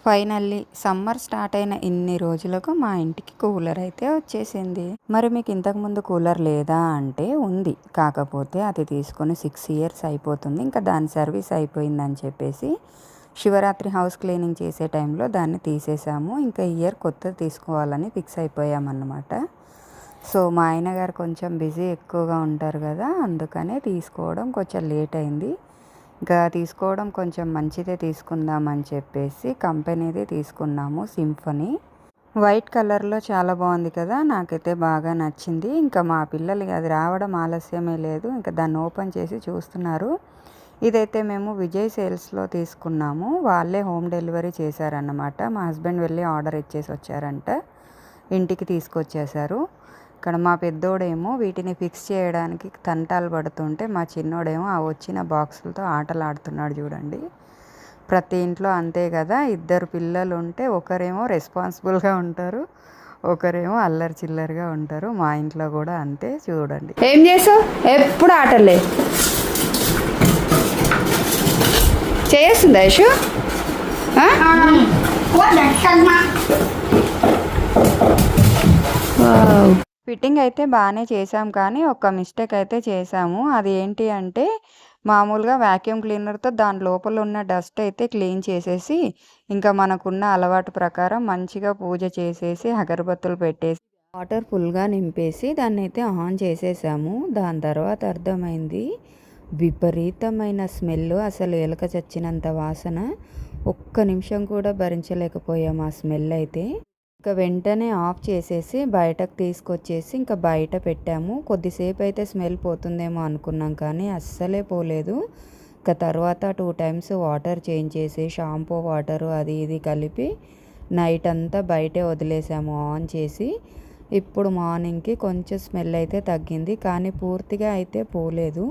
Finally summer start అయిన ఇన్ని రోజులకు మా ఇంటికి కూలర్ అయితే వచ్చేసింది. మరి మీకు ఇంతకుముందు కూలర్ లేదా అంటే ఉంది. కాకపోతే అది తీసుకొని 6 ఇయర్స్ అయిపోతుంది. ఇంకా దాని సర్వీస్ అయిపోయిందని చెప్పేసి శివరాత్రి హౌస్ క్లీనింగ్ చేసే టైంలో దాన్ని తీసేసాము. ఇంకా ఇయర్ కొత్తది తీసుకోవాలని ఫిక్స్ అయిపోయామన్నమాట. సో మా ఆయన గారు కొంచెం బిజీ ఎక్కువగా ఉంటారు కదా, అందుకనే తీసుకోవడం కొంచెం లేట్ అయింది. ఇంకా తీసుకోవడం కొంచెం మంచిదే తీసుకుందామని చెప్పేసి కంపెనీదే తీసుకున్నాము, సింఫనీ. వైట్ కలర్లో చాలా బాగుంది కదా, నాకైతే బాగా నచ్చింది. ఇంకా మా పిల్లలు అది రావడం ఆలస్యమే లేదు, ఇంకా దాన్ని ఓపెన్ చేసి చూస్తున్నారు. ఇదైతే మేము విజయ్ సేల్స్లో తీసుకున్నాము. వాళ్ళే హోమ్ డెలివరీ చేశారన్నమాట. మా హస్బెండ్ వెళ్ళి ఆర్డర్ ఇచ్చేసి వచ్చారంట, ఇంటికి తీసుకొచ్చేసారు. ఇక్కడ మా పెద్దోడేమో వీటిని ఫిక్స్ చేయడానికి తంటాలు పడుతుంటే మా చిన్నోడేమో ఆ వచ్చిన బాక్సులతో ఆటలు ఆడుతున్నాడు. చూడండి, ప్రతి ఇంట్లో అంతే కదా, ఇద్దరు పిల్లలు ఉంటే ఒకరేమో రెస్పాన్సిబుల్గా ఉంటారు, ఒకరేమో అల్లరి చిల్లరిగా ఉంటారు. మా ఇంట్లో కూడా అంతే. చూడండి, ఏం చేసావు? ఎప్పుడు ఆటలే చేస్తుందా యశు? ఫిట్టింగ్ అయితే బాగానే చేసాం, కానీ ఒక మిస్టేక్ అయితే చేసాము. అది ఏంటి అంటే, మామూలుగా వాక్యూమ్ క్లీనర్తో దాని లోపల ఉన్న డస్ట్ అయితే క్లీన్ చేసేసి, ఇంకా మనకున్న అలవాటు ప్రకారం మంచిగా పూజ చేసేసి అగరబత్తులు పెట్టేసి వాటర్ ఫుల్గా నింపేసి దాన్ని అయితే ఆన్ చేసేసాము. దాని తర్వాత అర్థమైంది, విపరీతమైన స్మెల్, అసలు ఎలక చచ్చినంత వాసన. ఒక్క నిమిషం కూడా భరించలేకపోయాం ఆ స్మెల్ అయితే. ఇంకా వెంటనే ఆఫ్ చేసేసి బయటకు తీసుకొచ్చేసి ఇంకా బయట పెట్టాము. కొద్దిసేపు అయితే స్మెల్ పోతుందేమో అనుకున్నాం, కానీ అస్సలే పోలేదు. ఇంకా తర్వాత 2 టైమ్స్ వాటర్ చేంజ్ చేసి షాంపూ వాటరు అది ఇది కలిపి నైట్ అంతా బయటే వదిలేసాము ఆన్ చేసి. ఇప్పుడు మార్నింగ్కి కొంచెం స్మెల్ అయితే తగ్గింది, కానీ పూర్తిగా అయితే పోలేదు.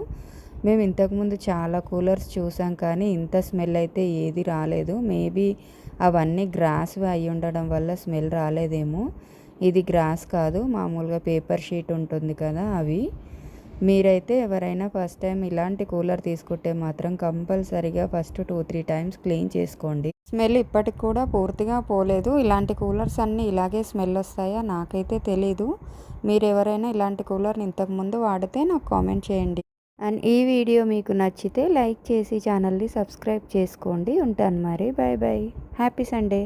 మేము ఇంతకుముందు చాలా కూలర్స్ చూసాం, కానీ ఇంత స్మెల్ అయితే ఏది రాలేదు. మేబీ అవన్నీ గ్రాస్వి అయి ఉండడం వల్ల స్మెల్ రాలేదేమో. ఇది గ్రాస్ కాదు, మామూలుగా పేపర్ షీట్ ఉంటుంది కదా, అవి. మీరైతే ఎవరైనా ఫస్ట్ టైం ఇలాంటి కూలర్ తీసుకుంటే మాత్రం కంపల్సరీగా ఫస్ట్ 2-3 టైమ్స్ క్లీన్ చేసుకోండి. స్మెల్ ఇప్పటికి కూడా పూర్తిగా పోలేదు. ఇలాంటి కూలర్స్ అన్నీ ఇలాగే స్మెల్ వస్తాయా నాకైతే తెలీదు. మీరు ఎవరైనా ఇలాంటి కూలర్ని ఇంతకుముందు వాడితే నాకు కామెంట్ చేయండి. అండ్ ఈ వీడియో మీకు నచ్చితే లైక్ చేసి ఛానల్ని సబ్స్క్రైబ్ చేసుకోండి. ఉంటాను మరి, బాయ్ బాయ్, హ్యాపీ సండే.